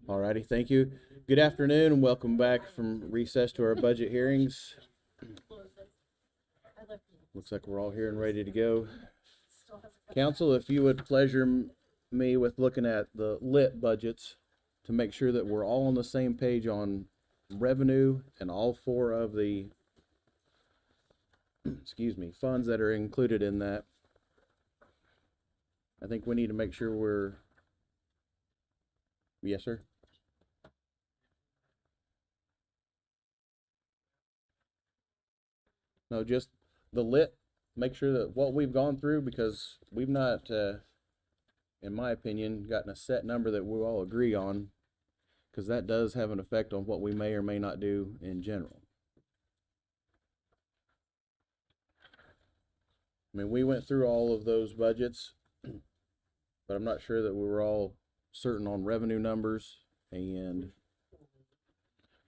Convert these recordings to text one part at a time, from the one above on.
Alrighty, thank you. Good afternoon and welcome back from recess to our budget hearings. Looks like we're all here and ready to go. Council, if you would pleasure me with looking at the lit budgets to make sure that we're all on the same page on revenue and all four of the funds that are included in that. I think we need to make sure we're, yes, sir. No, just the lit, make sure that what we've gone through, because we've not, in my opinion, gotten a set number that we all agree on, because that does have an effect on what we may or may not do in general. I mean, we went through all of those budgets, but I'm not sure that we were all certain on revenue numbers and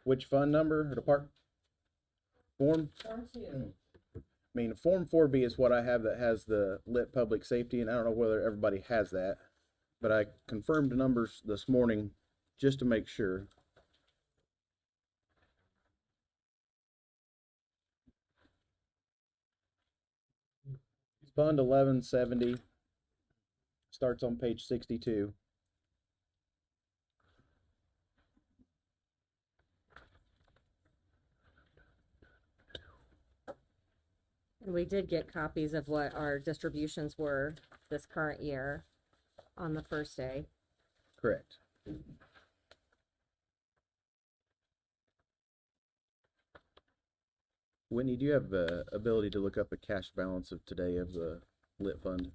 which fund number or depart form. I mean, Form 4B is what I have that has the lit public safety, and I don't know whether everybody has that, but I confirmed the numbers this morning just to make sure. Fund 1170 starts on page 62. And we did get copies of what our distributions were this current year on the first day. Correct. Whitney, do you have the ability to look up a cash balance of today of the lit fund?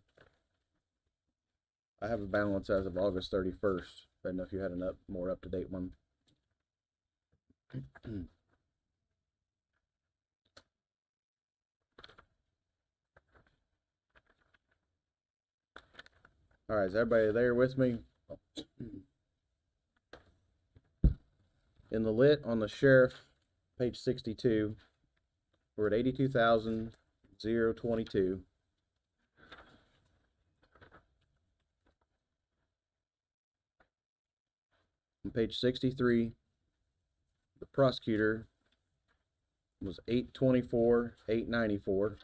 I have a balance as of August 31st. I don't know if you had an more up to date one. All right, is everybody there with me? In the lit on the sheriff, page 62, we're at 82,022. On page 63, the prosecutor was 824, 894.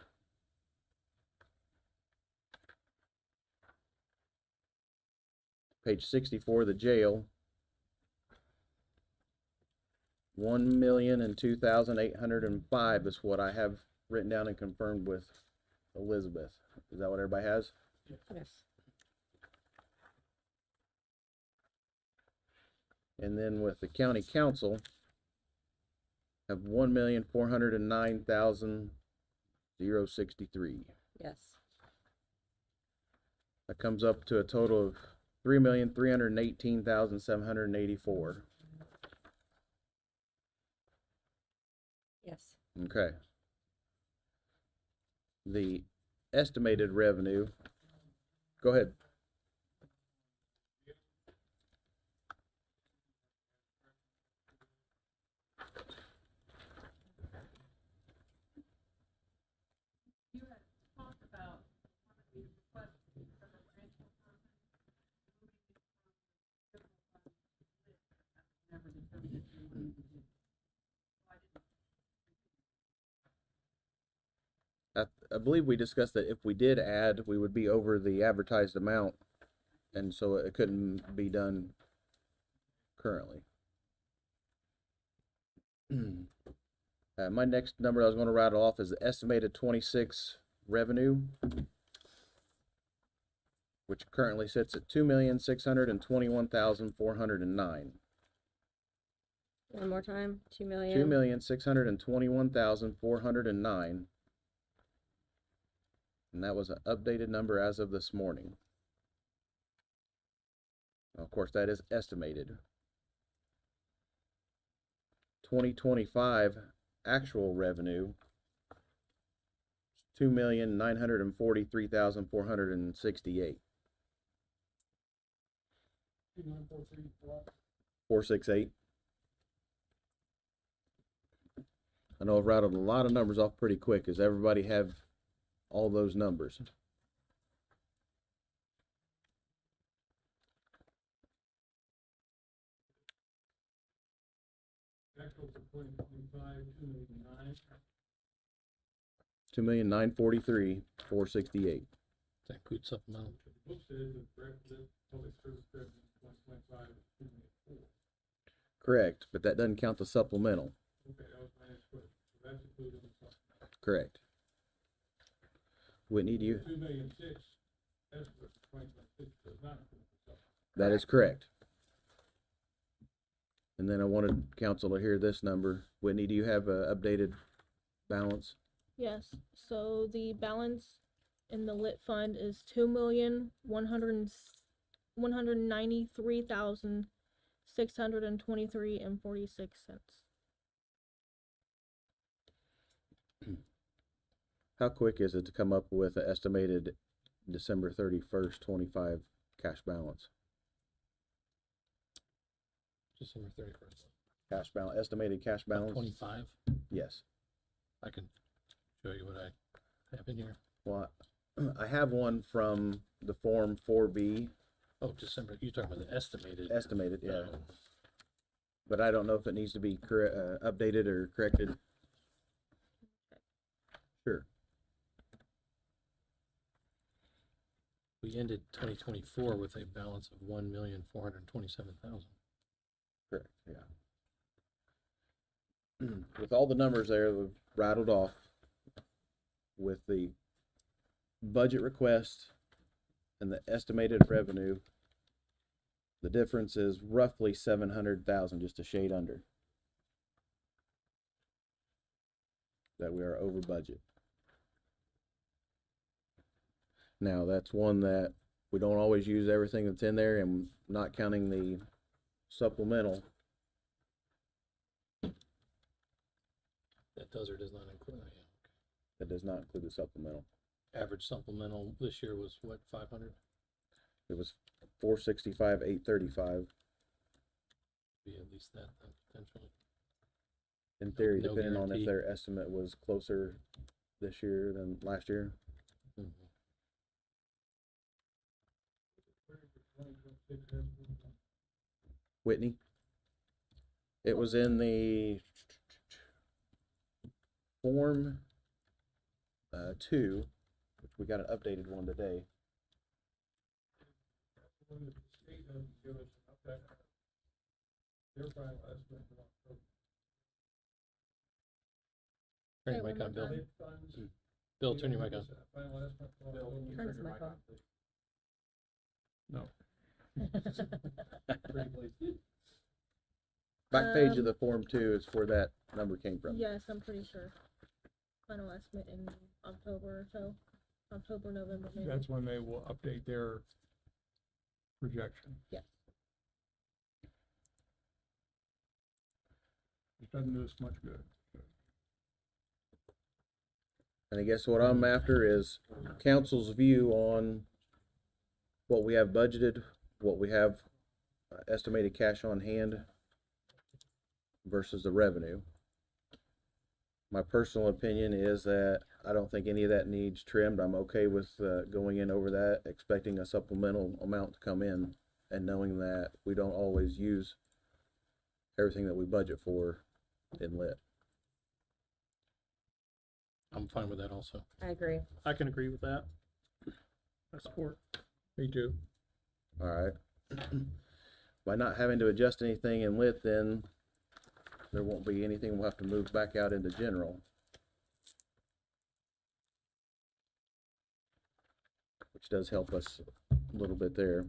Page 64, the jail, 1,002,805 is what I have written down and confirmed with Elizabeth. Is that what everybody has? Yes. And then with the county council, have 1,409,063. Yes. That comes up to a total of 3,318,784. Yes. Okay. The estimated revenue, go ahead. I believe we discussed that if we did add, we would be over the advertised amount, and so it couldn't be done currently. My next number I was going to rattle off is the estimated 26 revenue, which currently sits at 2,621,409. One more time. 2,000,000. 2,621,409. And that was an updated number as of this morning. Of course, that is estimated. 2025 actual revenue, 2,943,468. 468. I know I've rattled a lot of numbers off pretty quick. Does everybody have all those numbers? $2,943,468. That includes supplemental. Correct, but that doesn't count the supplemental. Correct. Whitney, do you? That is correct. And then I wanted council to hear this number. Whitney, do you have a updated balance? Yes, so the balance in the lit fund is 2,193,623.46 cents. How quick is it to come up with an estimated December 31st, 25 cash balance? December 31st. Cash balance, estimated cash balance? 25. Yes. I can show you what I have in here. Well, I have one from the Form 4B, Oh, December, you're talking about the estimated. estimated, yeah. Oh, But I don't know if it needs to be updated or corrected. Sure. We ended 2024 with a balance of 1,427,000. Correct, yeah. With all the numbers there that we've rattled off, with the budget request and the estimated revenue, the difference is roughly 700,000, just a shade under. That we are over budget. Now, that's one that we don't always use everything that's in there, and not counting the supplemental. That does or does not include, yeah. That does not include the supplemental. Average supplemental this year was what, 500? It was 465, 835. Be at least that then, potentially. In theory, No depending on if guarantee. their estimate was closer this year than last year. Mhm. Whitney? It was in the Form 2, which we got an updated one today. Turn your mic on, Bill. Bill, turn your mic on. Turn his mic on. No. Back page of the Form 2 is where that number came from. Yes, I'm pretty sure. Final estimate in October or so. October, November, maybe. That's when they will update their projection. Yes. It doesn't do us much good. And I guess what I'm after is council's view on what we have budgeted, what we have estimated cash on hand versus the revenue. My personal opinion is that I don't think any of that needs trimmed. I'm okay with going in over that, expecting a supplemental amount to come in, and knowing that we don't always use everything that we budget for in lit. I'm fine with that also. I agree. I can agree with that. I support. Me too. All right. By not having to adjust anything in lit, then there won't be anything we'll have to move back out into general. Which does help us a little bit there.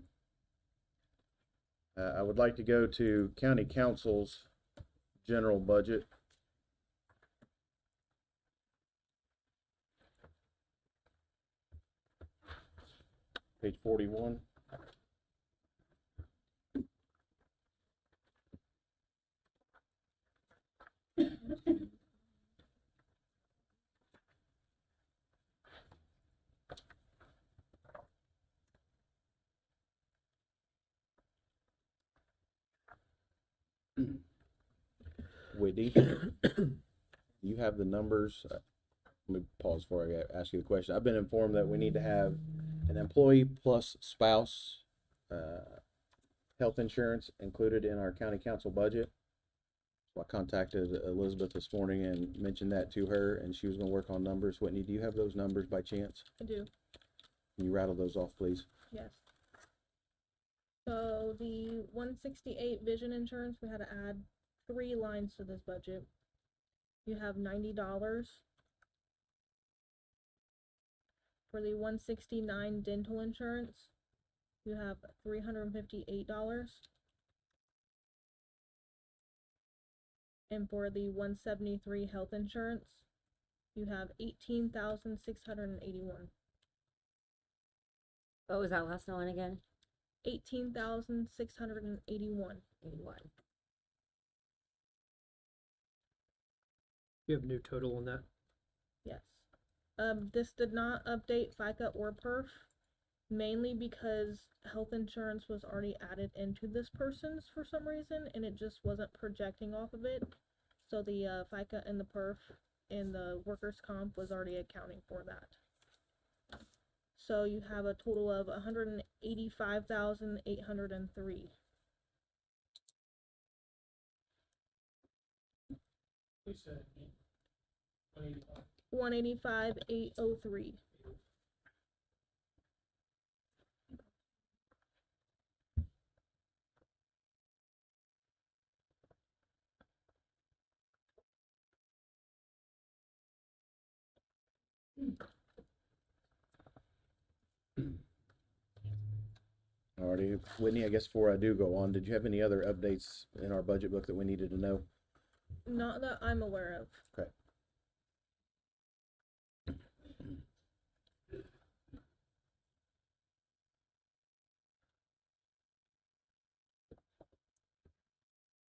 I would like to go to county council's general budget. Page 41. Whitney, you have the numbers. Let me pause before I ask you the question. I've been informed that we need to have an employee plus spouse health insurance included in our county council budget. I contacted Elizabeth this morning and mentioned that to her, and she was gonna work on numbers. Whitney, do you have those numbers by chance? I do, Can you rattle those off, please? yes. So the 168 vision insurance, we had to add 3 lines to this budget. You have $90. For the 169 dental insurance, you have $358. And for the 173 health insurance, you have 18,681. What was that last one again? 18,681. 81. You have a new total on that? Yes. This did not update FICA or PERF, mainly because health insurance was already added into this person's for some reason, and it just wasn't projecting off of it. So the FICA and the PERF and the workers' comp was already accounting for that. So you have a total of 185,803. We said 185,803. Alrighty, Whitney, I guess before I do go on, did you have any other updates in our budget book that we needed to know? Not that I'm aware of. Okay.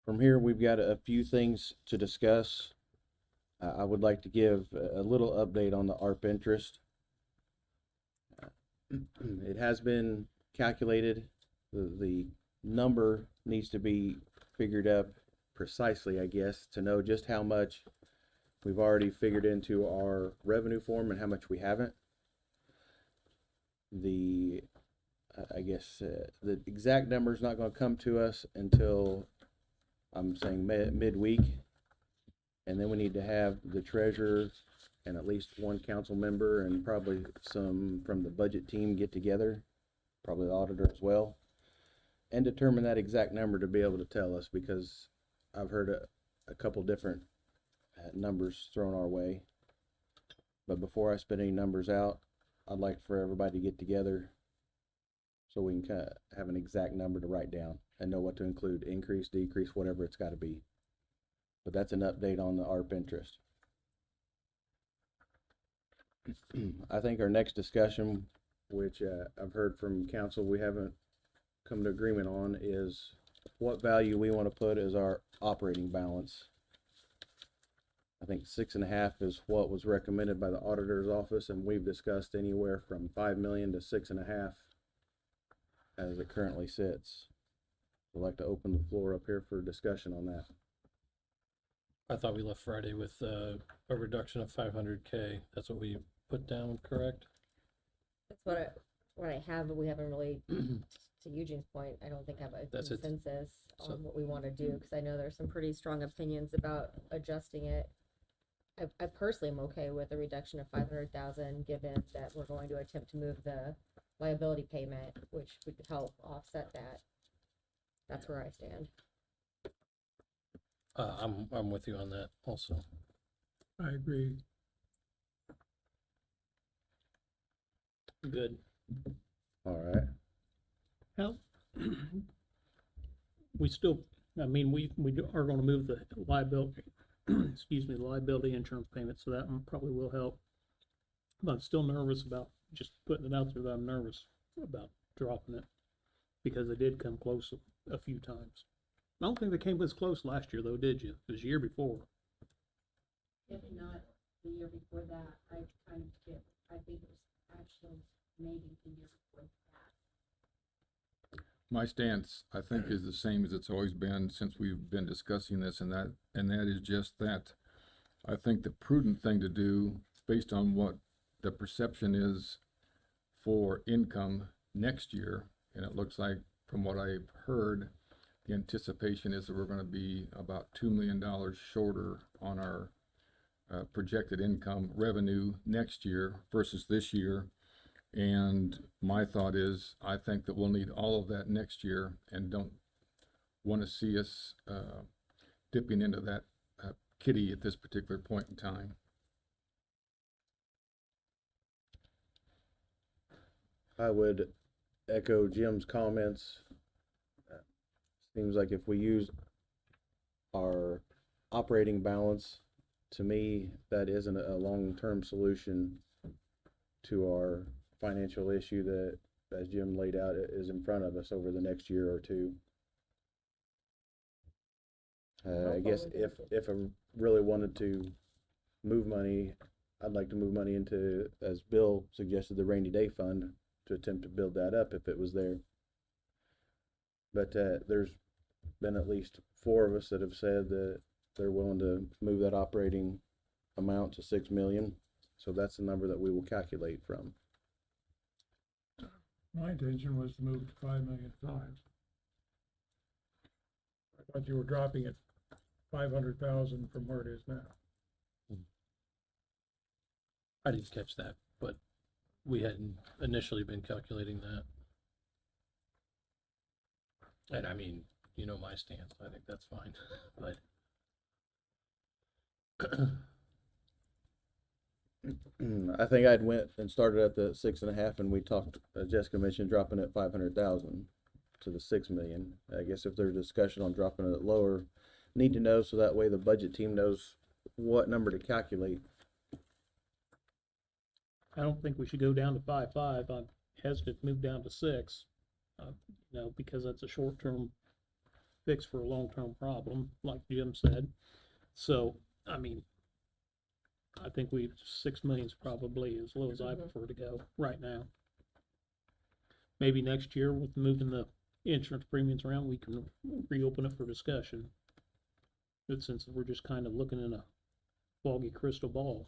From here, we've got a few things to discuss. I would like to give a little update on the ARP interest. It has been calculated. The number needs to be figured up precisely, I guess, to know just how much we've already figured into our revenue form and how much we haven't. I guess the exact number is not going to come to us until, I'm saying, midweek. And then we need to have the treasurer and at least one council member and probably some from the budget team get together, probably the auditor as well, and determine that exact number to be able to tell us, because I've heard a couple different numbers thrown our way. But before I spit any numbers out, I'd like for everybody to get together so we can kind of have an exact number to write down and know what to include, increase, decrease, whatever it's got to be. But that's an update on the ARP interest. I think our next discussion, which I've heard from council we haven't come to agreement on, is what value we want to put as our operating balance. I think 6.5 is what was recommended by the auditor's office, and we've discussed anywhere from 5 million to 6.5 as it currently sits. I'd like to open the floor up here for discussion on that. I thought we left Friday with a reduction of 500K. That's what we put down, correct? That's what I have, but we haven't really, to Eugene's point, I don't think I have a That's it. consensus So- on what we want to do, because I know there's some pretty strong opinions about adjusting it. I personally am okay with a reduction of 500,000, given that we're going to attempt to move the liability payment, which would help offset that. That's where I stand. I'm with you on that also. I agree. Good. All right. How, we still, I mean, we are gonna move the liability, excuse me, liability insurance payment, so that one probably will help. But I'm still nervous about, just putting it out there, that I'm nervous about dropping it, because they did come close a few times. I don't think they came this close last year though, did you? It was the year before. If not the year before that, I think it was actually maybe the year before that. My stance, I think, is the same as it's always been since we've been discussing this, and that is just that. I think the prudent thing to do, based on what the perception is for income next year, and it looks like, from what I've heard, the anticipation is that we're gonna be about $2 million shorter on our projected income revenue next year versus this year. And my thought is, I think that we'll need all of that next year and don't want to see us dipping into that kitty at this particular point in time. I would echo Jim's comments. Seems like if we use our operating balance, to me, that isn't a long-term solution to our financial issue that, as Jim laid out, is in front of us over the next year or two. I guess if I really wanted to move money, I'd like to move money into, as Bill suggested, the rainy day fund to attempt to build that up if it was there. But there's been at least 4 of us that have said that they're willing to move that operating amount to 6 million. So that's the number that we will calculate from. My intention was to move it to 5,000,005. I thought you were dropping it 500,000 from where it is now. I didn't catch that, but we hadn't initially been calculating that. And I mean, you know my stance, I think that's fine, but I think I'd went and started at the 6.5, and we talked, Jessica mentioned dropping it 500,000 to the 6 million. I guess if there's discussion on dropping it lower, need to know so that way the budget team knows what number to calculate. I don't think we should go down to 5.5. I'm hesitant to move down to 6. You know, because that's a short-term fix for a long-term problem, like Jim said. So, I mean, I think 6 million is probably as low as I prefer to go right now. Maybe next year with moving the insurance premiums around, we can reopen it for discussion. But since we're just kind of looking in a foggy crystal ball.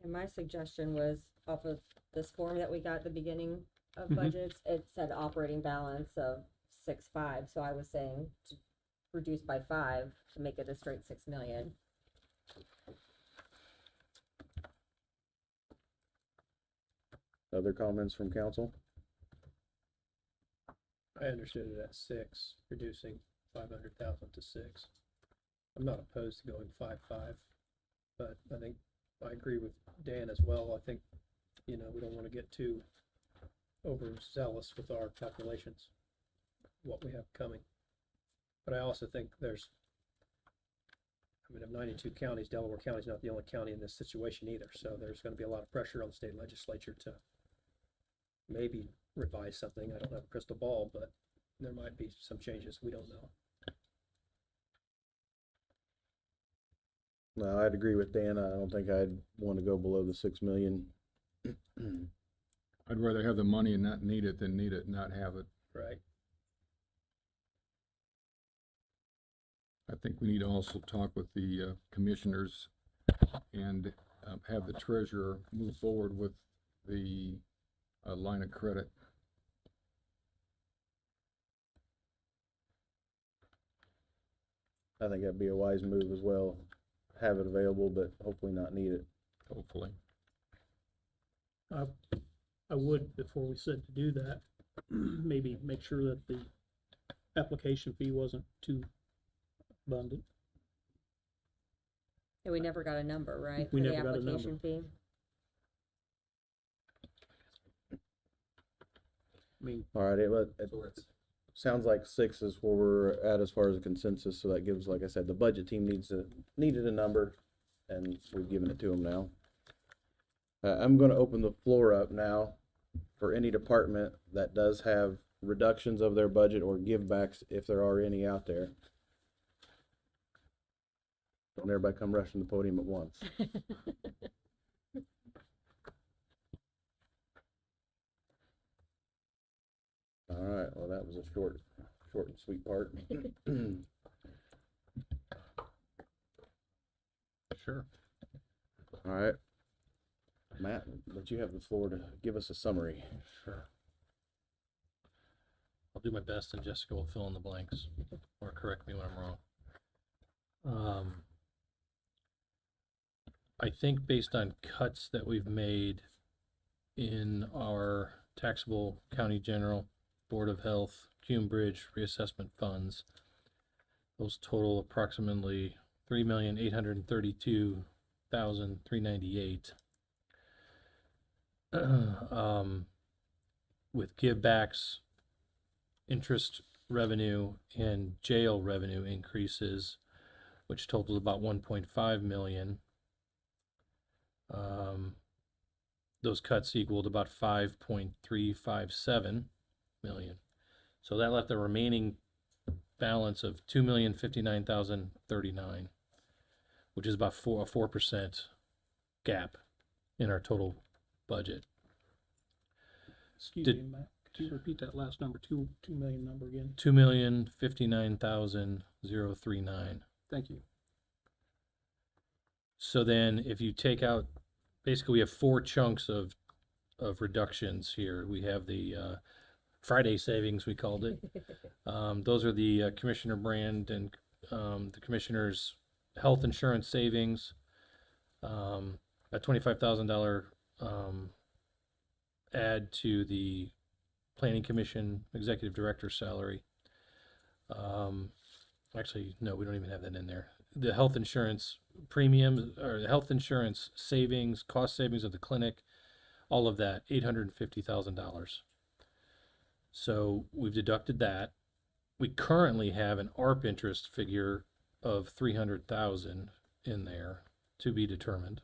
And my suggestion was off of this form that we got at the beginning of Mhm. budgets, it said operating balance of 6.5, so I was saying to reduce by 5 to make it a straight 6 million. Other comments from council? I understood it at 6, reducing 500,000 to 6. I'm not opposed to going 5.5, but I think I agree with Dan as well. I think, you know, we don't want to get too overzealous with our calculations, what we have coming. But I also think of 92 counties, Delaware County is not the only county in this situation either. So there's going to be a lot of pressure on the state legislature to maybe revise something. I don't have a crystal ball, but there might be some changes. We don't know. No, I'd agree with Dan. I don't think I'd want to go below the 6 million. I'd rather have the money and not need it than need it and not have it. Right. I think we need to also talk with the commissioners and have the treasurer move forward with the line of credit. I think that'd be a wise move as well. Have it available, but hopefully not need it. Hopefully. I would, before we said to do that, maybe make sure that the application fee wasn't too abundant. And we never got a number, right? We for the never got a number. application fee? I mean, All right, it sounds like 6 is where we're at as far as a consensus, so that gives, like I said, the budget team needed a number, and we've given it to them now. I'm gonna open the floor up now for any department that does have reductions of their budget or givebacks, if there are any out there. Don't everybody come rushing the podium at once. All right, well, that was a short and sweet part. sure. All right. Matt, but you have the floor to give us a summary. Sure. I'll do my best and Jessica will fill in the blanks or correct me when I'm wrong. I think based on cuts that we've made in our taxable county general, Board of Health, Cume Bridge reassessment funds, those total approximately $3,832,398. With givebacks, interest revenue, and jail revenue increases, which totals about 1.5 million. Those cuts equaled about 5.357 million. So that left a remaining balance of 2,059,039, which is about a 4% gap in our total budget. Excuse Did- me, Matt, could you repeat that last number, 2 million number again? 2,059,039. Thank you. So then if you take out, basically we have 4 chunks of reductions here. We have the Friday savings, we called it. Those are the Commissioner Brand and the Commissioner's health insurance savings, a $25,000 add to the Planning Commission Executive Director salary. Actually, no, we don't even have that in there. The health insurance premiums, or the health insurance savings, cost savings of the clinic, all of that, $850,000. So we've deducted that. We currently have an ARP interest figure of 300,000 in there to be determined.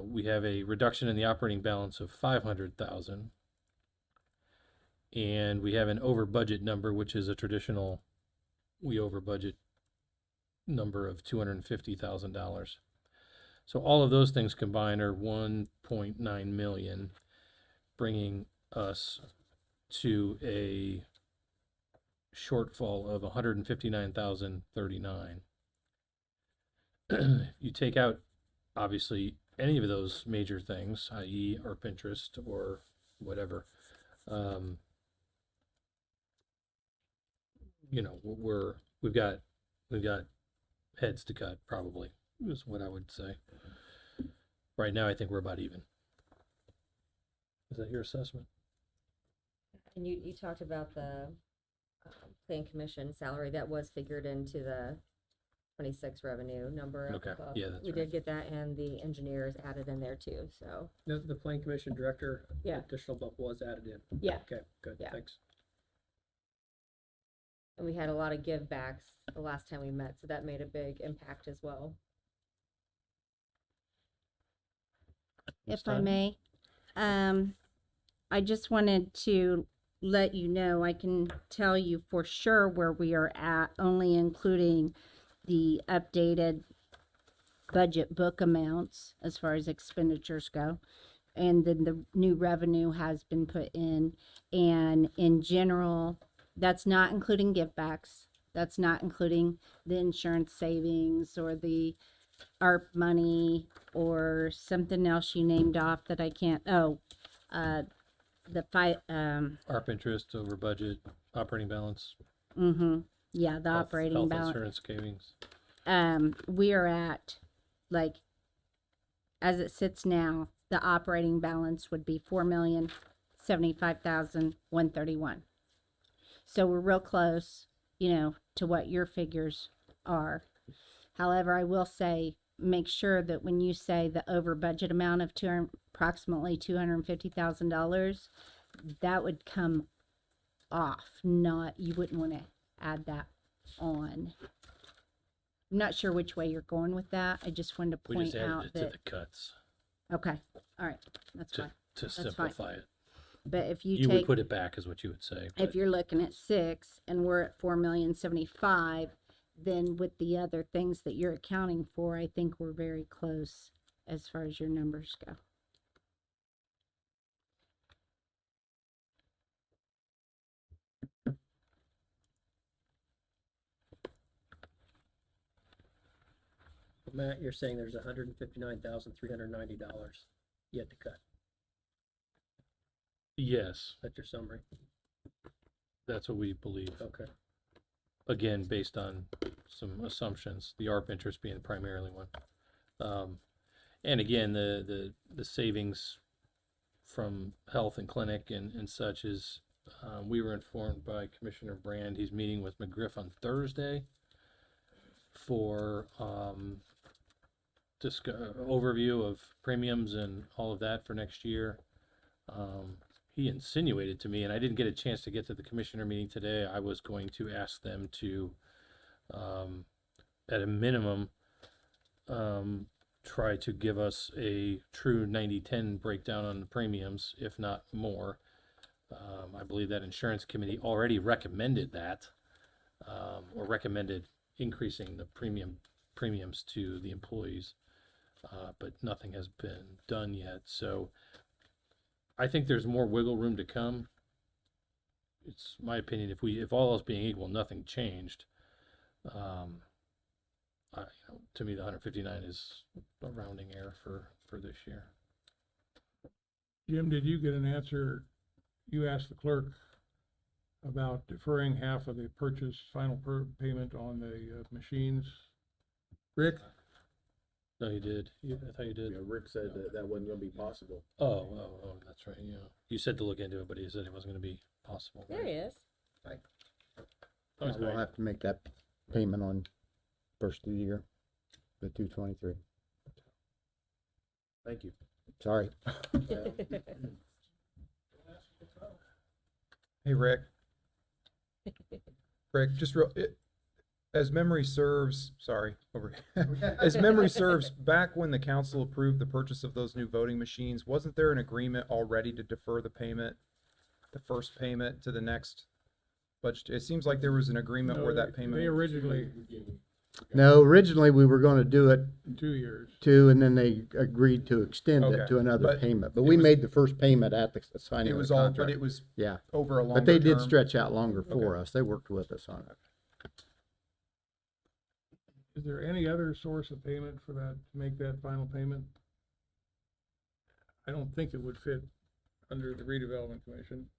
We have a reduction in the operating balance of 500,000. And we have an over budget number, which is a traditional, we over budget number of $250,000. So all of those things combined are 1.9 million, bringing us to a shortfall of 159,039. You take out, obviously, any of those major things, i.e. ARP interest or whatever, you know, we've got heads to cut, probably, is what I would say. Right now, I think we're about even. Is that your assessment? And you talked about the plan commission salary that was figured into the 26 revenue number. Okay, above. yeah, that's We right. did get that, and the engineers added in there too, so, The Plan Commission Director, Yeah. additional bump was added in. yeah. Okay, good, Yeah. thanks. And we had a lot of give backs the last time we met, so that made a big impact as well. Ms. If I Todd? may, I just wanted to let you know, I can tell you for sure where we are at, only including the updated budget book amounts as far as expenditures go. And then the new revenue has been put in, and in general, that's not including givebacks. That's not including the insurance savings or the ARP money or something else you named off that I can't, ARP interest over budget, operating balance. yeah, the operating health balance. insurance savings. We are at, like, as it sits now, the operating balance would be 4,075,131. So we're real close, to what your figures are. However, I will say, make sure that when you say the over budget amount of approximately $250,000, that would come off, you wouldn't want to add that on. I'm not sure which way you're going with that. I just wanted to We point just added out it to that, the cuts okay, all right, that's fine. to fine. simplify it. But if you You would take, put it back is what you would say. if but- you're looking at 6 and we're at 4,075,000, then with the other things that you're accounting for, I think we're very close as far as your numbers go. Matt, you're saying there's $159,390 yet to cut. Yes, That's your summary. That's what we believe. Okay. Again, based on some assumptions, the ARP interest being the primarily one. And again, the savings from health and clinic and such is, we were informed by Commissioner Brand, he's meeting with McGriff on Thursday for, overview of premiums and all of that for next year. He insinuated to me, and I didn't get a chance to get to the commissioner meeting today, I was going to ask them to, at a minimum, try to give us a true 90-10 breakdown on the premiums, if not more. I believe that insurance committee already recommended that, or recommended increasing the premiums to the employees, but nothing has been done yet. So I think there's more wiggle room to come. It's my opinion, if all else being equal, nothing changed. To me, the 159 is a rounding error for this year. Jim, did you get an answer? You asked the clerk about deferring half of the final payment on the machines. Rick? No, you did. I thought you did. Yeah, Rick said that wasn't gonna be possible. Oh, that's right. Yeah, you said to look into it, but he said it wasn't going to be possible. There he is. We'll have to make that payment on first of the year, the 223. Thank you. Sorry. Hey, Rick. Rick, just as memory serves, sorry, over as memory serves, back when the council approved the purchase of those new voting machines, wasn't there an agreement already to defer the payment, the first payment to the next budget? It seems like there was an agreement No, where that They payment. originally, No, originally we were gonna do it in 2 years. and then they agreed to extend it Okay, to another but payment. But it we was- made the first payment at the signing It of was the all, contract. but it was Yeah, over a longer but they did term. stretch out longer for Okay. us. They worked with us on it. Is there any other source of payment for that, to make that final payment? I don't think it would fit under the redevelopment commission.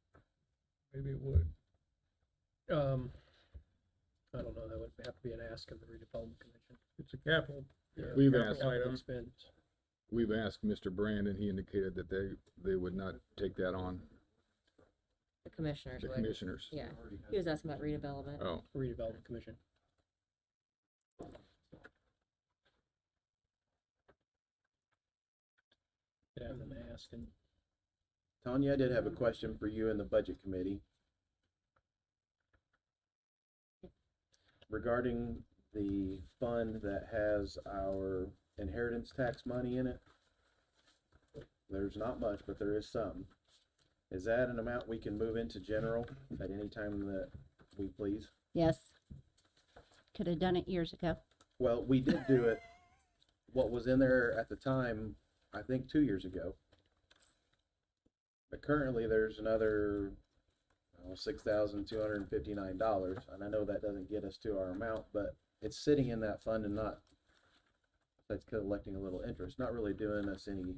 Maybe it would. I don't know, that would have to be an ask of the redevelopment commission. It's a capital. We've capital asked- item. Expense. We've asked Mr. Brand, and he indicated that they would not take that on, The commissioners the would. commissioners. Yeah, he was asking about redevelopment. Oh, Redevelopment commission. Could have them ask and Tanya, I did have a question for you in the budget committee. Regarding the fund that has our inheritance tax money in it. There's not much, but there is some. Is that an amount we can move into general at any time that we please? Yes. Could have done it years ago. Well, we did do it, what was in there at the time, I think 2 years ago. But currently, there's another $6,259, and I know that doesn't get us to our amount, but it's sitting in that fund and that's collecting a little interest, not really doing us any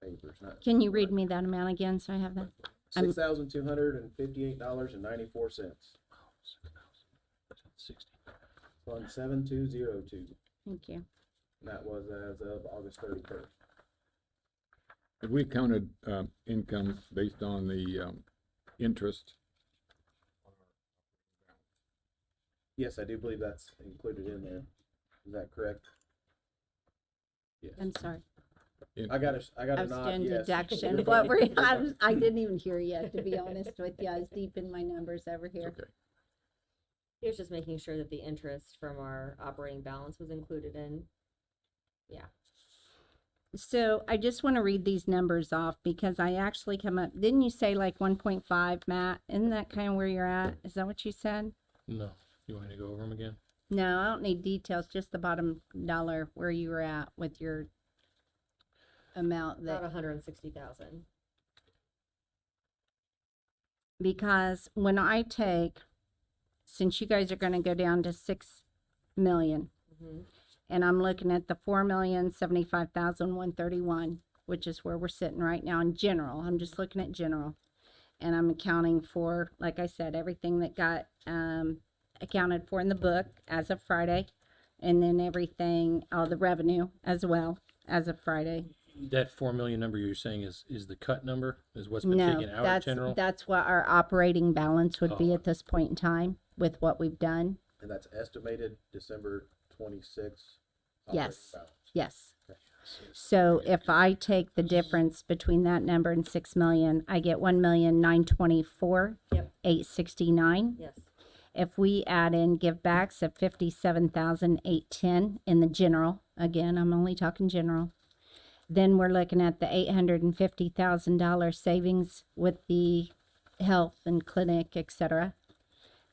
favors, not. Can you read me that amount again so I have that? I'm- $6,258.94, 60. Fund 7202, Thank you. and that was as of August 31st. have we counted, income based on the, interest? Yes, I do believe that's included in there. Is that correct? Yes. I'm sorry. I got I a was nod, doing yes. deduction. What were, I didn't even hear you, to be honest with you. I was deep in my numbers over here. Okay. He was just making sure that the interest from our operating balance was included in. Yeah. So I just want to read these numbers off because I actually come up, didn't you say like 1.5, Matt? Isn't that kind of where you're at? Is that what you said? No, you want me to go over them again? No, I don't need details, just the bottom dollar where you were at with your amount About that, 160,000. because when I take, since you guys are going to go down to 6 million, Mm-hmm. and I'm looking at the 4,075,131, which is where we're sitting right now in general. I'm just looking at general. and I'm accounting for, like I said, everything that got, accounted for in the book as of Friday. And then everything, all the revenue as well as of Friday. That 4 million number you're saying is the cut number, is what's been No, taken out of that's, general? that's what our operating balance would be Oh. at this point in time with what we've done. And that's estimated December 26th. Yes. Yes. So if I take the difference between that number and 6 million, I get 1,924,869. Yep. 869. Yes. If we add in give backs of 57,810 in the general, again, I'm only talking general, then we're looking at the $850,000 savings with the health and clinic, etc.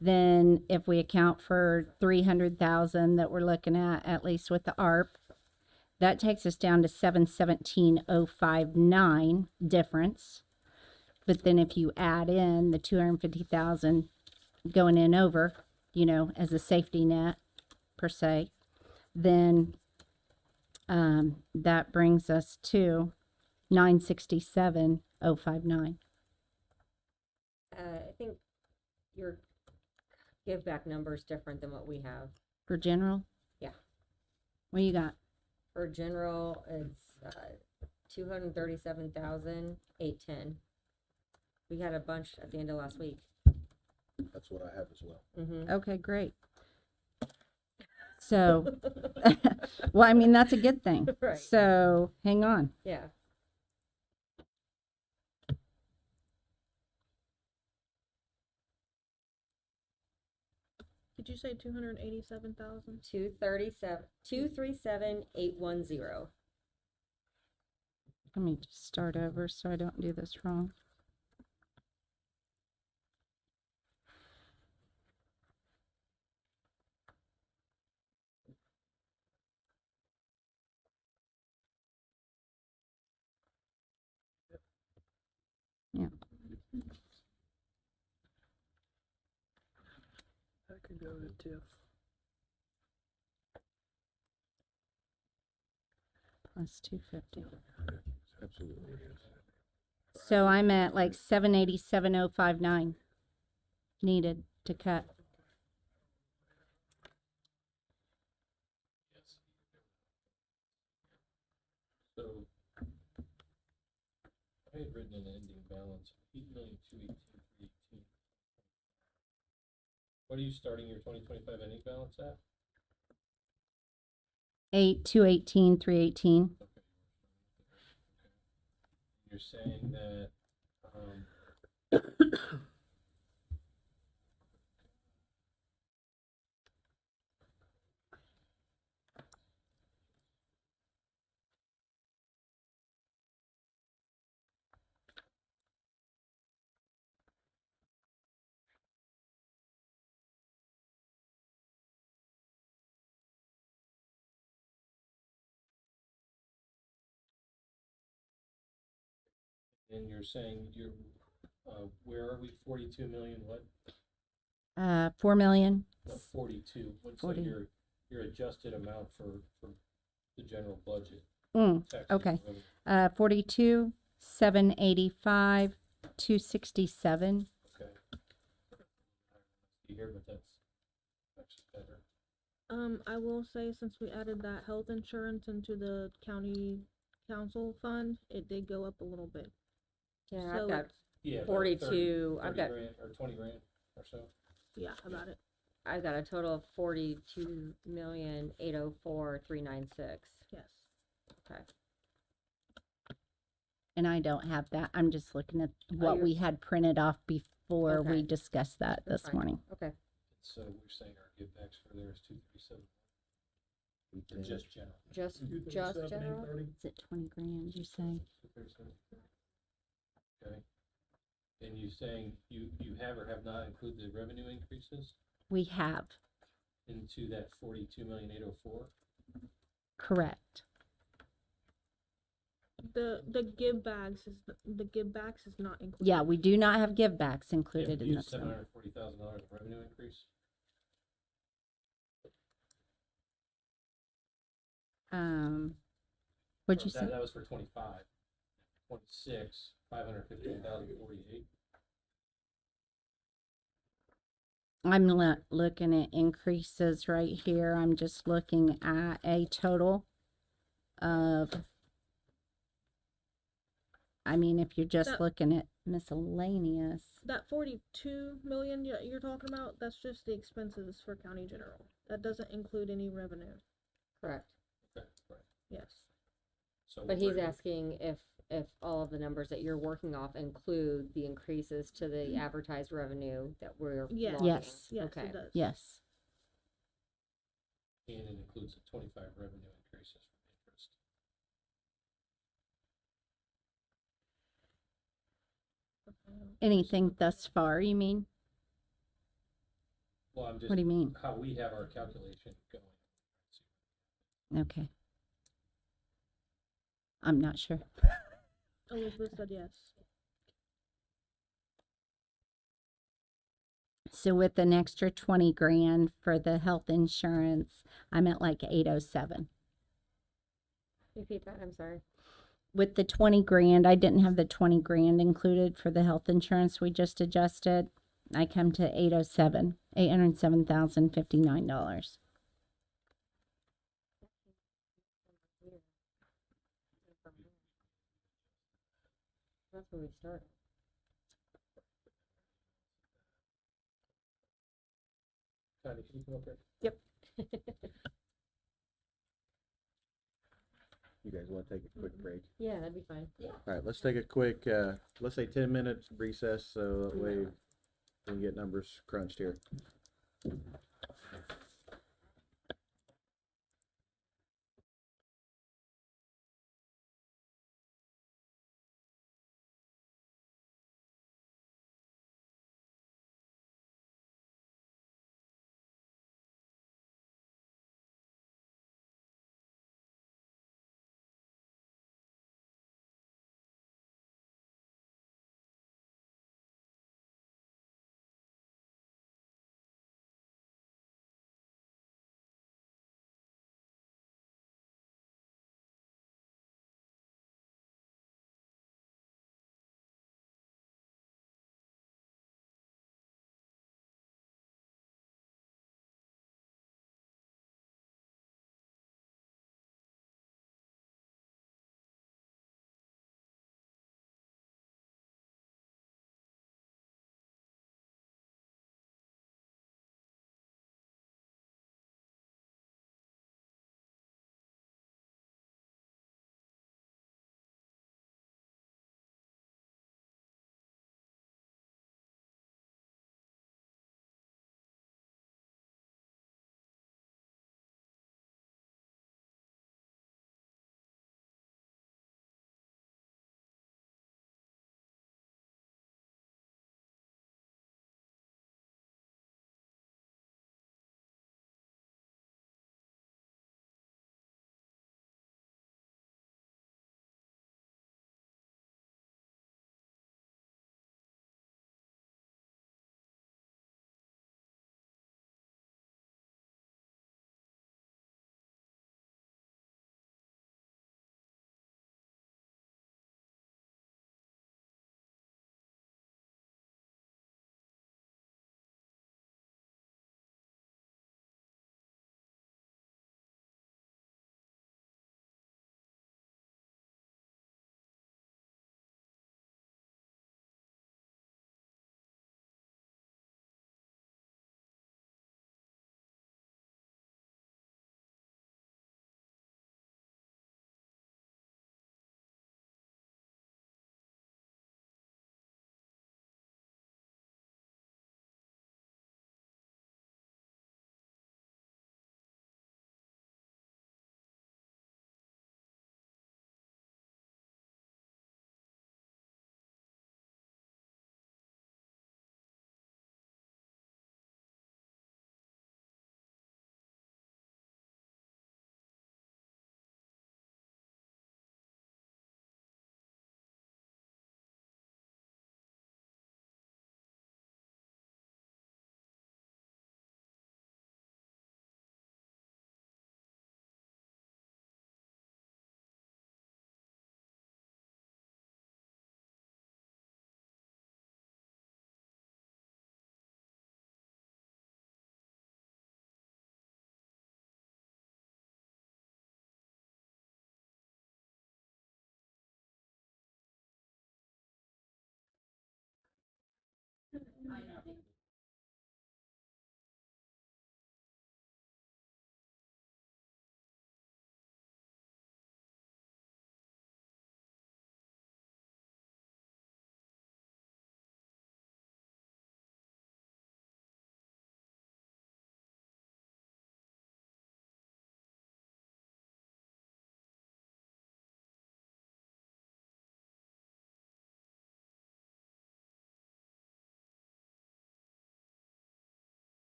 Then if we account for 300,000 that we're looking at least with the ARP, that takes us down to 717,059 difference. But then if you add in the 250,000 going in over, you know, as a safety net per se, then that brings us to 967,059. I think your give back number is different than what we have. For general? Yeah. What you got? For general, it's 237,810. We had a bunch at the end of last week. That's what I have as well. Mm-hmm. Okay, great. So, well, I mean, that's a good thing. Right. So, hang on. Yeah. Did you say 287,000? 237,810. Let me just start over so I don't do this wrong. Yeah. That could go to TIF. Plus 250. Absolutely. So I'm at like 787,059 needed to cut. So I had written an ending balance of 8,218,318. What are you starting your 2025 ending balance at? 218,318. You're saying that, and you're saying you're, where are we, 42 million, what? 4 million. No, 42, what's 40. your adjusted amount for the general budget? Tax Okay. revenue? 42, 785, 267. Okay. You hear, but that's actually better. I will say since we added that health insurance into the county council fund, it did go up a little bit. Yeah, So I've got it's- Yeah, about 42. I've 30 got grand or 20 grand or so. Yeah, about it. I've got a total of 42,804,396. Yes. Okay. And I don't have that. I'm just looking at what you're- we had printed off before we Okay. discussed that That's this fine. morning. Okay. So we're saying our give backs for there is 237, or just general. Just general. Is it 20 grand, you say? 237. Okay. And you saying you have or have not included the revenue increases We have, into that 42,804,000? correct. The give bags is the give backs is not included. Yeah, we do not have give backs Yeah, included we in used this one. $740,000 of revenue increase. What'd Or you say? That was for 25. 26, 515,048. I'm looking at increases right here. I'm just looking at a total of, I mean, if you're just That- looking at miscellaneous, That 42 million you're talking about, that's just the expenses for county general. That doesn't include any revenue. Correct. Yes. But he's asking if all of the numbers that you're working off include the increases to the advertised revenue that we're Yes. logging. Yes. Yes, Okay. it does. yes. And it includes the 25 revenue increases from interest. Anything thus far, you mean? Well, I'm just, What do you mean? how we have our calculation going. Okay. I'm not sure. Elizabeth said yes. So with an extra 20 grand for the health insurance, I'm at like 807. Repeat that, I'm sorry. With the 20 grand, I didn't have the 20 grand included for the health insurance we just adjusted. I come to 807, $807,059. That's where we start. Connie, can you come up here? Yep. You guys wanna take a quick break? Yeah, that'd be fine. Alright, let's take a quick, let's say 10 minutes recess, so that way we can get numbers crunched here.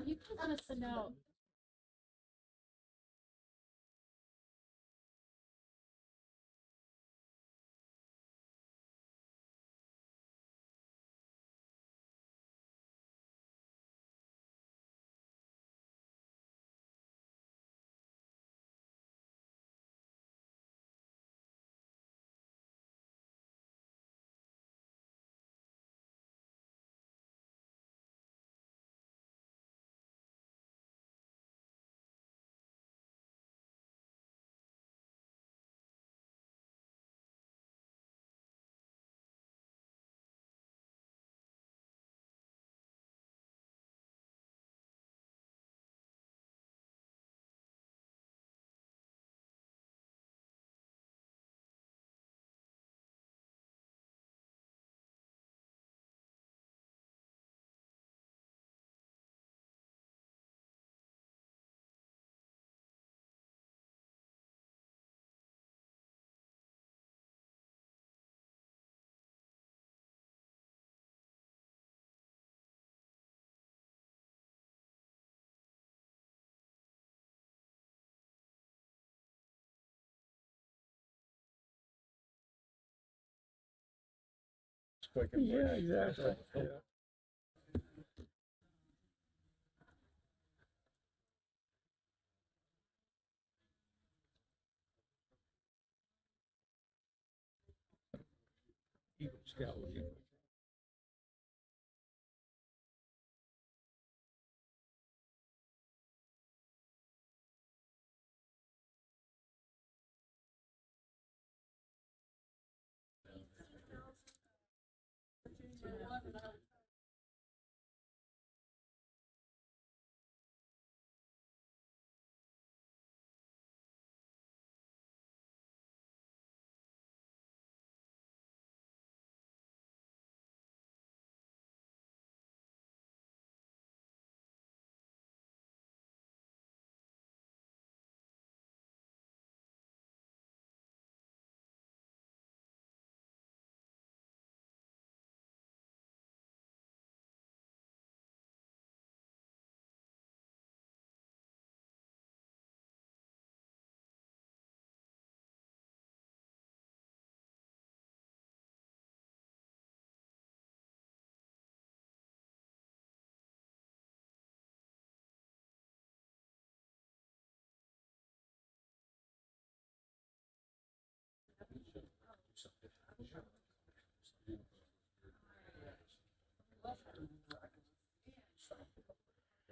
You can let us know. Yeah, exactly. Eagle Scout.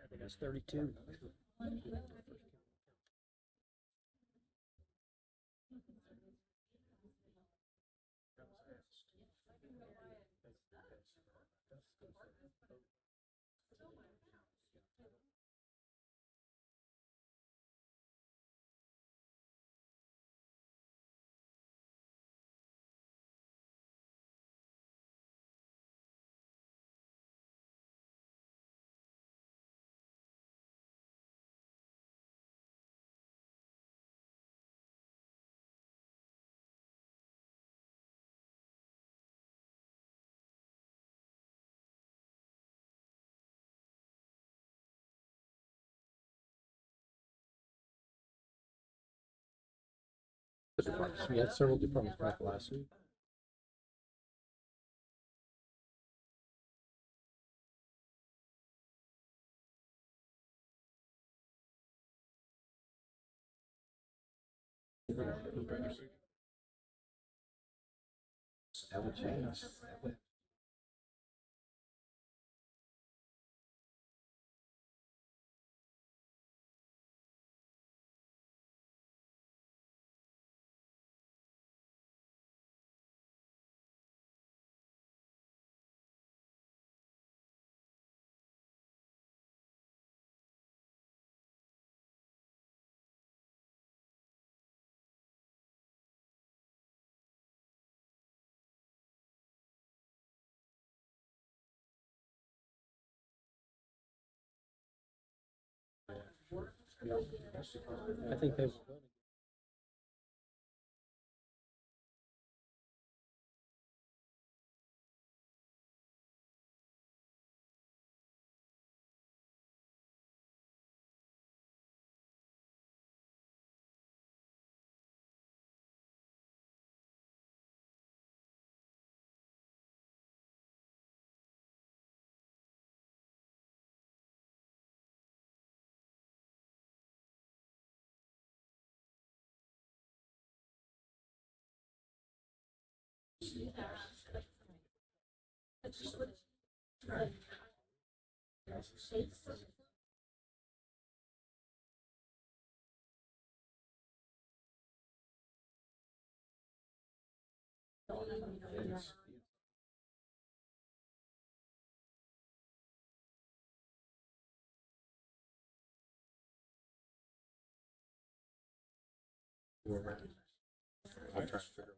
I think it's 32. We had several departments back last week. That would change. I think they. I'm trying to figure.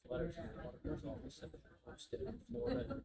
Letters from the auditor's office and posted in Florida.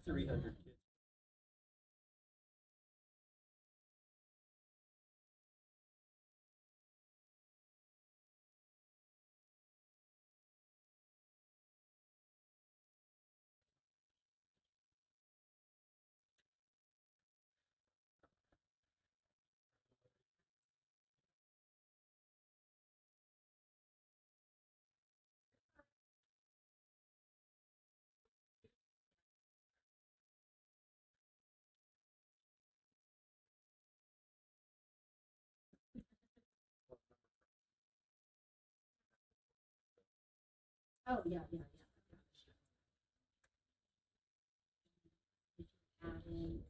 Three hundred kids. Oh, yeah, yeah, yeah. Add in,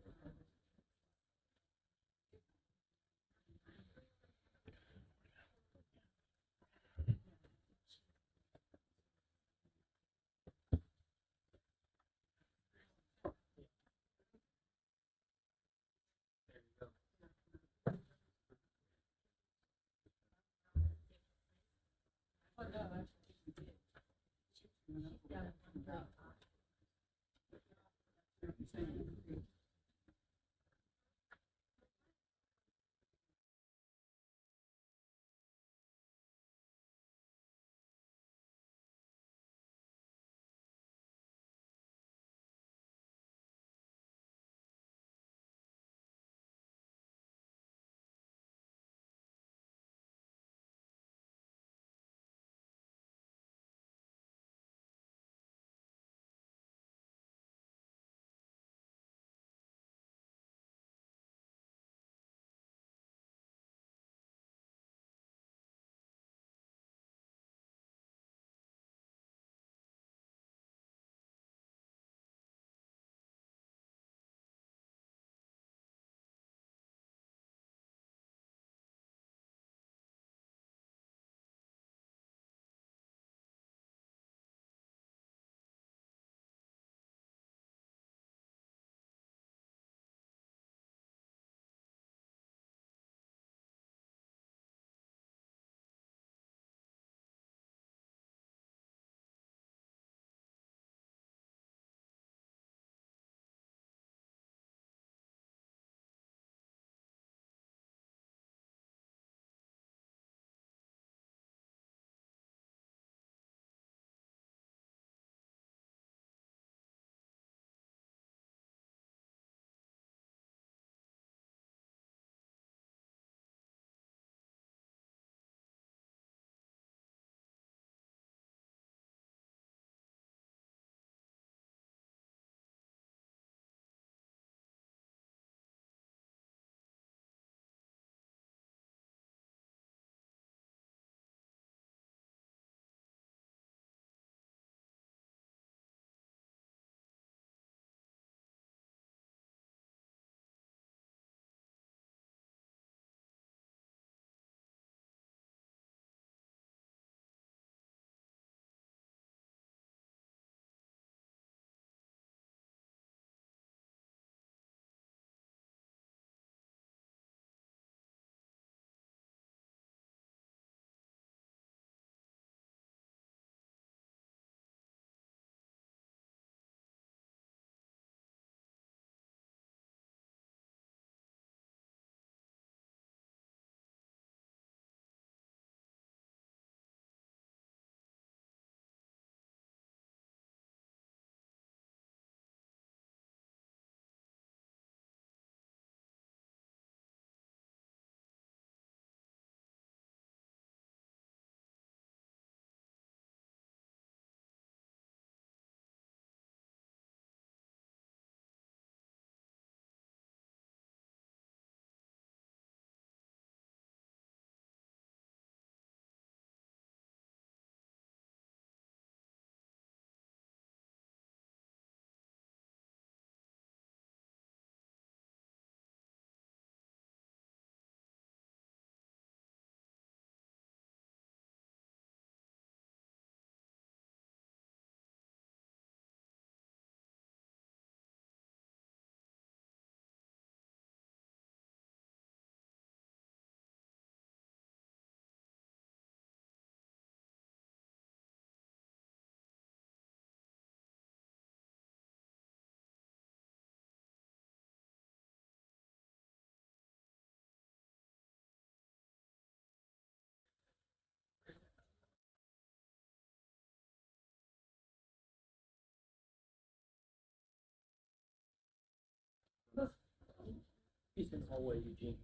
He's in the hallway, Eugene.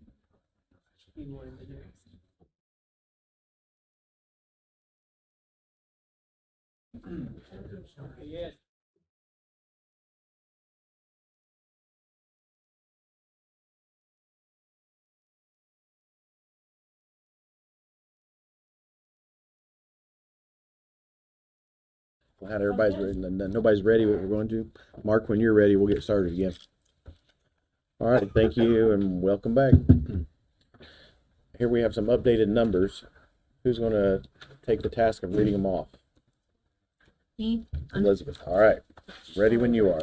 You know what to do. Yeah. Glad everybody's ready, nobody's ready, but we're going to. Mark, when you're ready, we'll get started again. All right, thank you and welcome back. Here we have some updated numbers. Who's gonna take the task of reading them off? Me? Elizabeth, all right, ready when you are.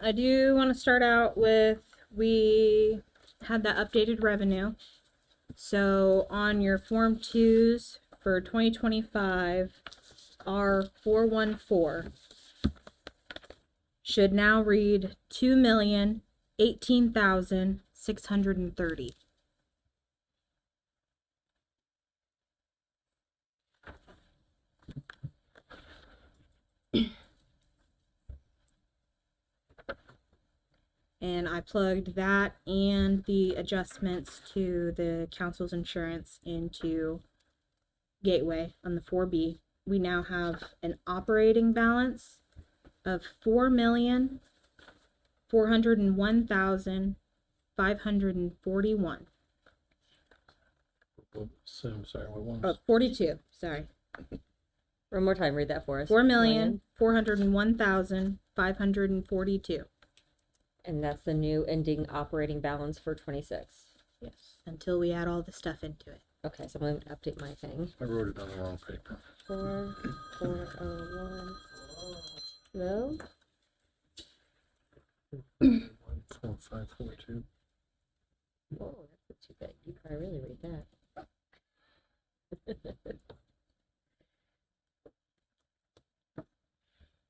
I do want to start out with, we had that updated revenue. So on your Form 2s for 2025, our 414 should now read 2,018,630. And I plugged that and the adjustments to the council's insurance into Gateway on the 4B. We now have an operating balance of 4,401,541. So, I'm sorry, what one was? 42, sorry. One more time, read that for us. 4,401,542. And that's the new ending operating balance for 26. Yes, until we add all the stuff into it. Okay, so I'm going to update my thing. I wrote it on the wrong paper. 4401. No? 4542. Whoa, that's too big. You probably really read that.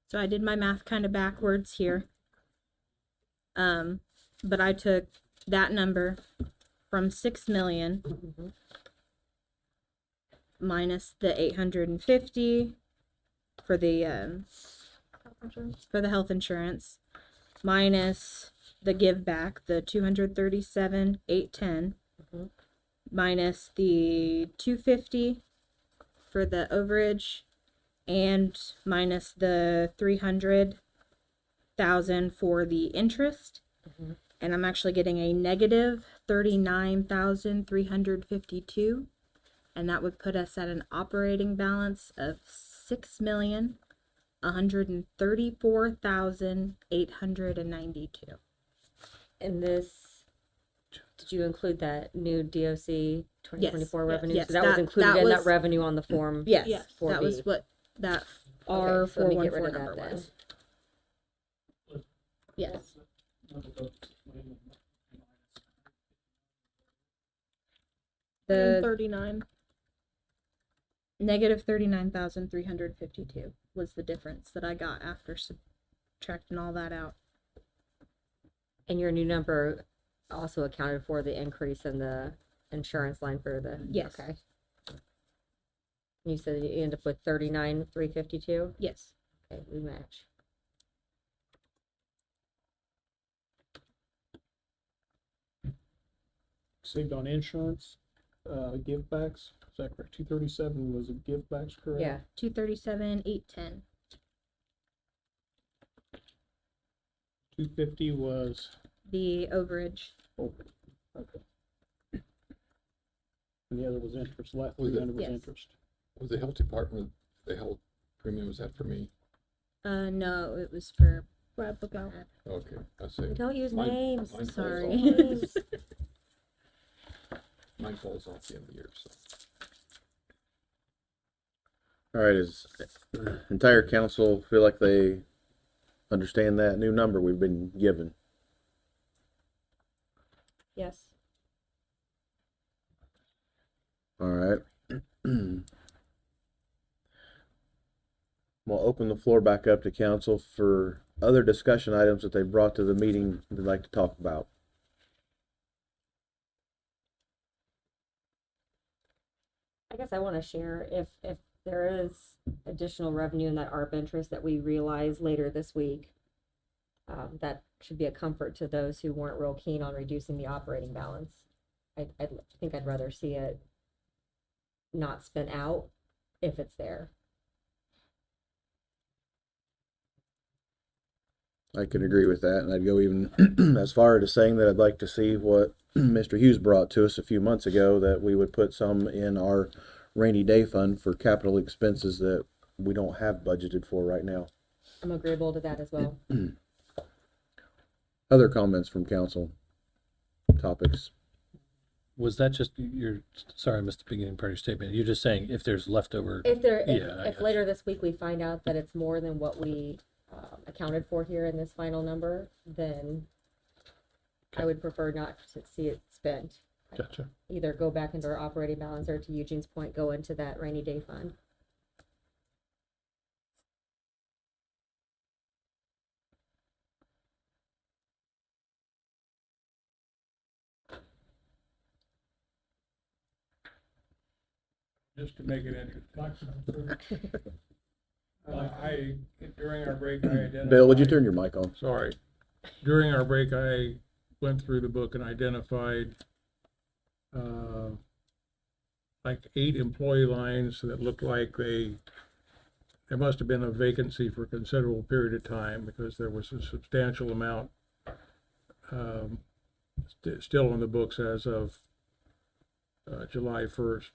So I did my math kind of backwards here. But I took that number from 6 million minus the 850 for the health insurance, minus the give back, the 237,810, minus the 250 for the overage, and minus the 300,000 for the interest. And I'm actually getting a negative 39,352, and that would put us at an operating balance of 6,134,892. And this, did you include that new DOC 2024 revenue? yes, So that was included that in was- that revenue on the form? Yes, 4B. that was what that Okay, R so let me get rid 414 of number that then. was. Yes. The 39. Negative 39,352 was the difference that I got after subtracting all that out. And your new number also accounted for the increase in the insurance line for the? Yes. Okay. You said you end up with 39,352? Yes. Okay, we match. Saved on insurance, give backs, is that correct? 237 was a give backs, correct? Yeah. 237,810. 250 was, The overage. okay. And the other was interest, last Was it- 300 was Yes. interest. Was the health department, the health premium, was that for me? No, it was for Brad Bookout. Okay, I see. Don't use Mine- names. mine falls Sorry. off. Names. Mine falls off the end of the year, so. All right, does entire council feel like they understand that new number we've been given? Yes. All right. We'll open the floor back up to council for other discussion items that they brought to the meeting they'd like to talk about. I guess I want to share if there is additional revenue in that ARP interest that we realize later this week. That should be a comfort to those who weren't real keen on reducing the operating balance. I think I'd rather see it not spent out if it's there. I can agree with that, and I'd go even as far as saying that I'd like to see what Mr. Hughes brought to us a few months ago, that we would put some in our rainy day fund for capital expenses that we don't have budgeted for right now. I'm agreeable to that as well. Other comments from council? Topics? Was that just sorry, I missed the beginning part of your statement. You're just saying if there's leftover, If there, Yeah, I if gotcha. later this week we find out that it's more than what we accounted for here in this final number, then I would prefer not to see it spent. gotcha. Either go back into our operating balance or, to Eugene's point, go into that rainy day fund. Just to make it interesting. During our break, I identified. Bill, would you turn your mic on? Sorry. During our break, I went through the book and identified, like 8 employee lines that looked like there must have been a vacancy for a considerable period of time, because there was a substantial amount, still in the books as of, July 1st.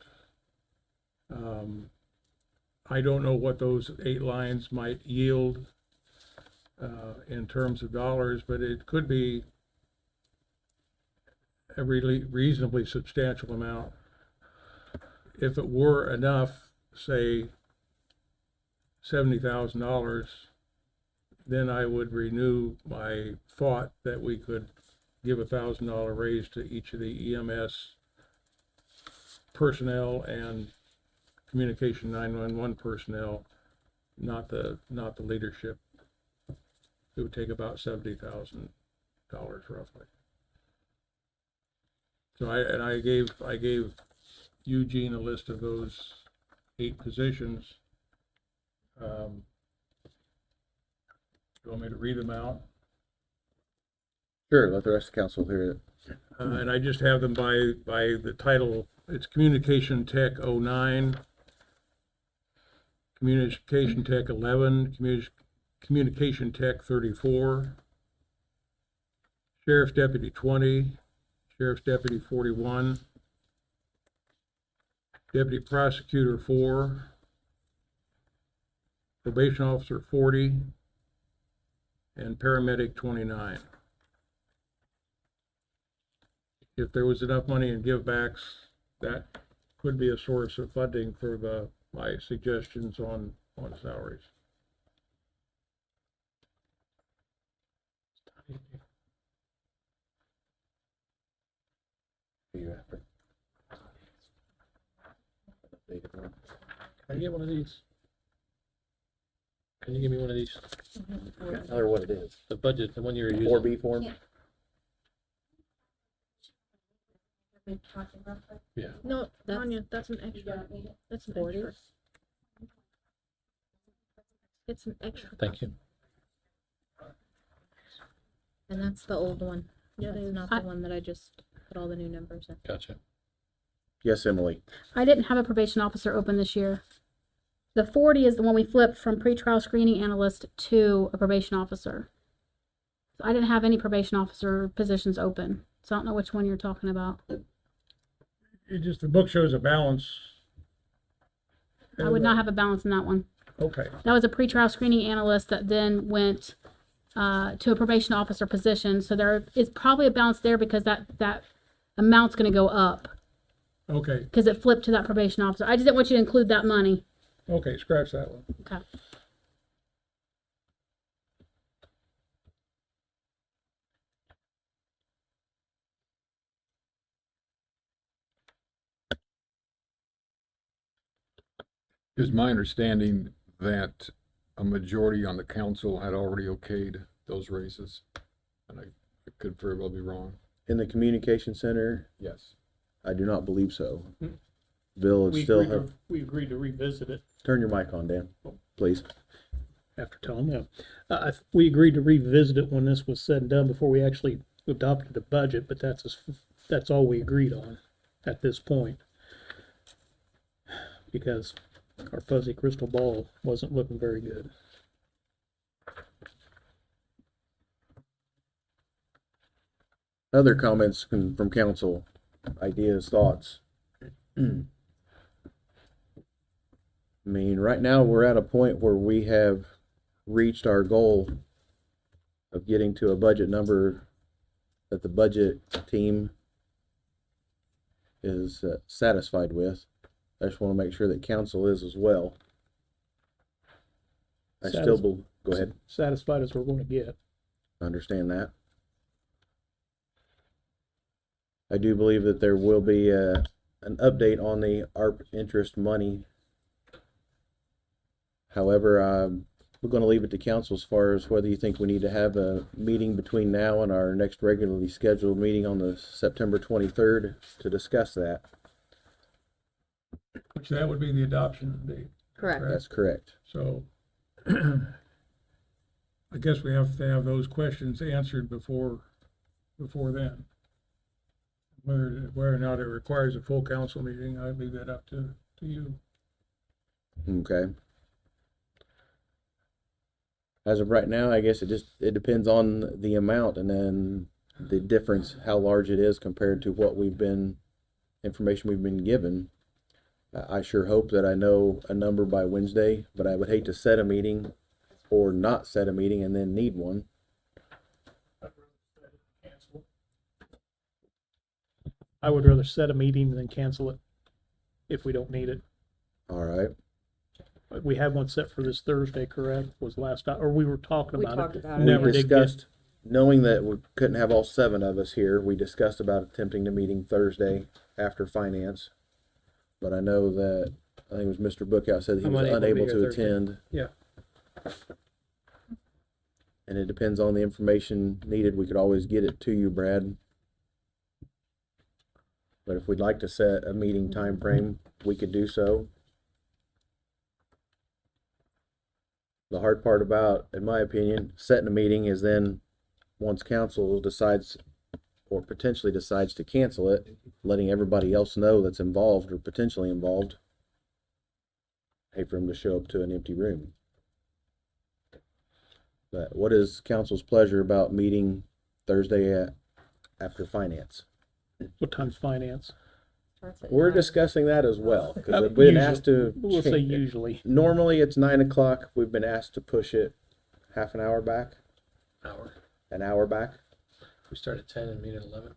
I don't know what those 8 lines might yield in terms of dollars, but it could be a really reasonably substantial amount. If it were enough, say $70,000, then I would renew my thought that we could give $1,000 raise to each of the EMS personnel and communication 911 personnel, not the leadership. It would take about $70,000 roughly. So I gave Eugene a list of those 8 positions. You want me to read them out? Sure, let the rest of the council hear it. And I just have them by the title. It's Communication Tech 09, Communication Tech 11, Communication Tech 34, Sheriff's Deputy 20, Sheriff's Deputy 41, Deputy Prosecutor 4, Probation Officer 40, and Paramedic 29. If there was enough money in givebacks, that could be a source of funding for my suggestions on salaries. Can I get one of these? Can you give me one of these? Tell her what it is. The budget, the one you're using. 4B form? Yeah. No, That's- Tanya, that's an You extra. don't need it? That's an 40? extra. It's an extra. Thank you. And that's the old one. Yeah, That's it is. not the one that I just put all the new numbers in. Gotcha. Yes, Emily. I didn't have a probation officer open this year. The 40 is the one we flipped from pretrial screening analyst to a probation officer. So I didn't have any probation officer positions open. So I don't know which one you're talking about. The book shows a balance. I would not have a balance in that one. Okay, That was a pretrial screening analyst that then went to a probation officer position. So there is probably a balance there because that amount's going to go up okay, because it flipped to that probation officer. I just didn't want you to include that money. okay, scratch that one. Okay. It was my understanding that a majority on the council had already okayed those raises, and I could very well be wrong. In the communication center, Yes. I do not believe so. Hmm. Bill, it's still have, We agreed to revisit it. turn your mic on, Dan, please. after telling them. We agreed to revisit it when this was said and done before we actually adopted the budget, but that's all we agreed on at this point. Because our fuzzy crystal ball wasn't looking very good. Other comments from council, ideas, thoughts? I mean, right now, we're at a point where we have reached our goal of getting to a budget number that the budget team is satisfied with. I just want to make sure that council is as well. I still, go ahead, Satisfied as we're gonna get. understand that. I do believe that there will be an update on the ARP interest money. However, we're going to leave it to council as far as whether you think we need to have a meeting between now and our next regularly scheduled meeting on the September 23rd to discuss that. Which that would be the adoption date. Correct. That's correct. So I guess we have to have those questions answered before then. Whether or not it requires a full council meeting, I leave that up to you. Okay. As of right now, I guess it depends on the amount and then the difference, how large it is compared to what information we've been given. I sure hope that I know a number by Wednesday, but I would hate to set a meeting or not set a meeting and then need one. I would rather set a meeting than cancel it if we don't need it. All right. We had one set for this Thursday, correct? Was last time, or we were talking We about talked it. about it. Never We did get. discussed, knowing that we couldn't have all 7 of us here, we discussed about attempting to meeting Thursday after finance. But I know that, I think it was Mr. Bookout said he I'm was unable to be unable here to Thursday. attend. Yeah. And it depends on the information needed. We could always get it to you, Brad. But if we'd like to set a meeting time frame, we could do so. The hard part about, in my opinion, setting a meeting is then, once council decides or potentially decides to cancel it, letting everybody else know that's involved or potentially involved. Hate for them to show up to an empty room. But what is council's pleasure about meeting Thursday after finance? What time's finance? Starts at We're 9. discussing that as well, because we've been asked to. We'll say usually. Normally, it's 9 o'clock. We've been asked to push it half an hour back, Hour. an hour back. We start at 10 and meet at 11.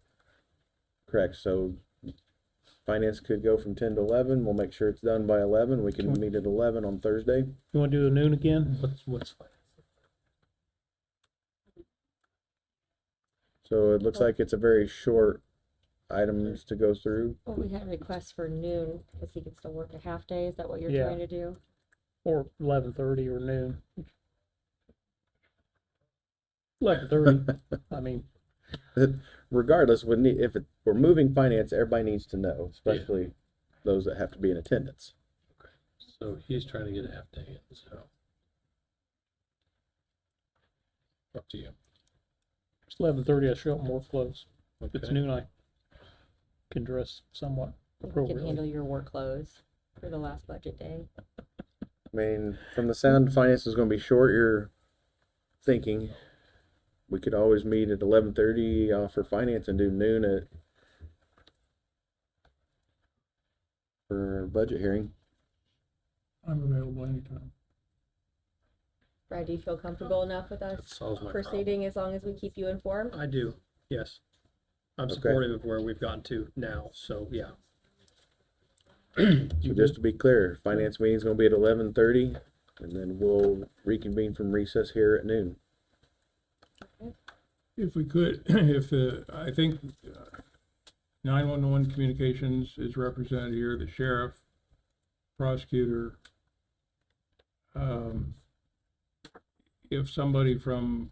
Correct, so finance could go from 10 to 11. We'll make sure it's done by 11. We can meet at 11 on Thursday. You wanna do a noon again? What's fine? So it looks like it's a very short items to go through. Well, we had requests for noon, because he could still work a half day. Is that what you're Yeah. trying to do? Or 11:30 or noon? 11:30, I mean, Regardless, if we're moving finance, everybody needs to know, especially those that have to be in attendance. So he's trying to get a half day in, so. Up to you. it's 11:30, I show up more clothes. If it's Okay. noon, I can dress somewhat You can appropriately. handle your work clothes for the last budget day. I mean, from the sound, finance is gonna be short, you're thinking. We could always meet at 11:30 for finance and do noon for budget hearing. I'm available anytime. Brad, do you feel comfortable enough with That us solves my problem. proceeding as long as we keep you informed? I do, yes. I'm Okay. supportive of where we've gotten to now, so yeah. So just to be clear, finance meeting's gonna be at 11:30, and then we'll reconvene from recess here at noon. If we could, I think 911 communications is represented here, the sheriff, prosecutor. If somebody from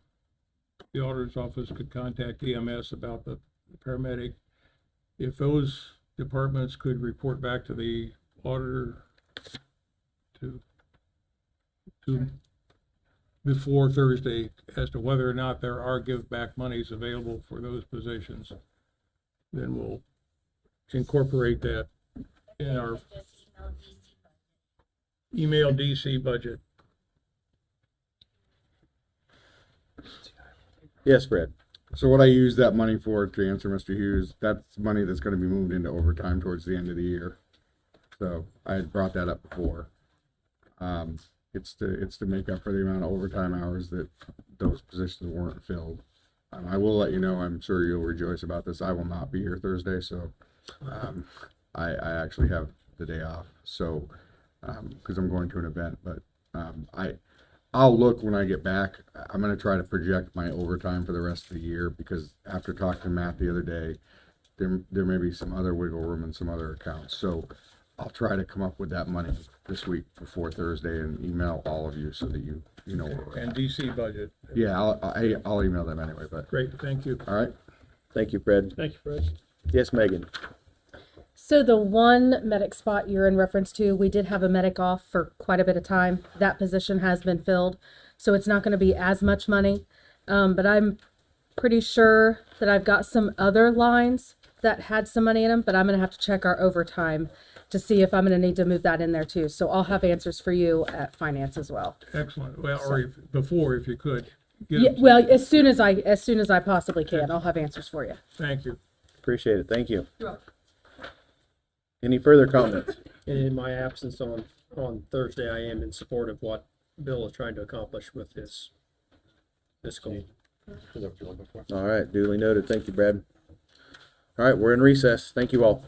the auditor's office could contact EMS about the paramedic, if those departments could report back to the auditor to before Thursday as to whether or not there are give back monies available for those positions. Then we'll incorporate that in our email DC budget. Yes, Fred. So what I use that money for, to answer Mr. Hughes, that's money that's gonna be moved into overtime towards the end of the year. So I had brought that up before. It's to make up for the amount of overtime hours that those positions weren't filled. I will let you know, I'm sure you'll rejoice about this, I will not be here Thursday, so, I actually have the day off, so, cause I'm going to an event, but, I'll look when I get back. I'm gonna try to project my overtime for the rest of the year, because after talking to Matt the other day, there may be some other wiggle room in some other accounts, so I'll try to come up with that money this week before Thursday and email all of you so that you know where we're And at. DC budget. Yeah, I'll email them anyway, but, Great, thank you. all right? Thank you, Fred. Thank you, Fred. Yes, Megan. So the one medic spot you're in reference to, we did have a medic off for quite a bit of time. That position has been filled, so it's not going to be as much money. But I'm pretty sure that I've got some other lines that had some money in them, but I'm going to have to check our overtime to see if I'm going to need to move that in there too. So I'll have answers for you at finance as well. Excellent. Well, or before, if you could. Get Yeah, them. well, as soon as I possibly can, I'll have answers for you. Thank you. Appreciate it. Thank you. Any further comments? And in my absence on Thursday, I am in support of what Bill is trying to accomplish with this goal. All right, duly noted. Thank you, Brad. All right, we're in recess. Thank you all.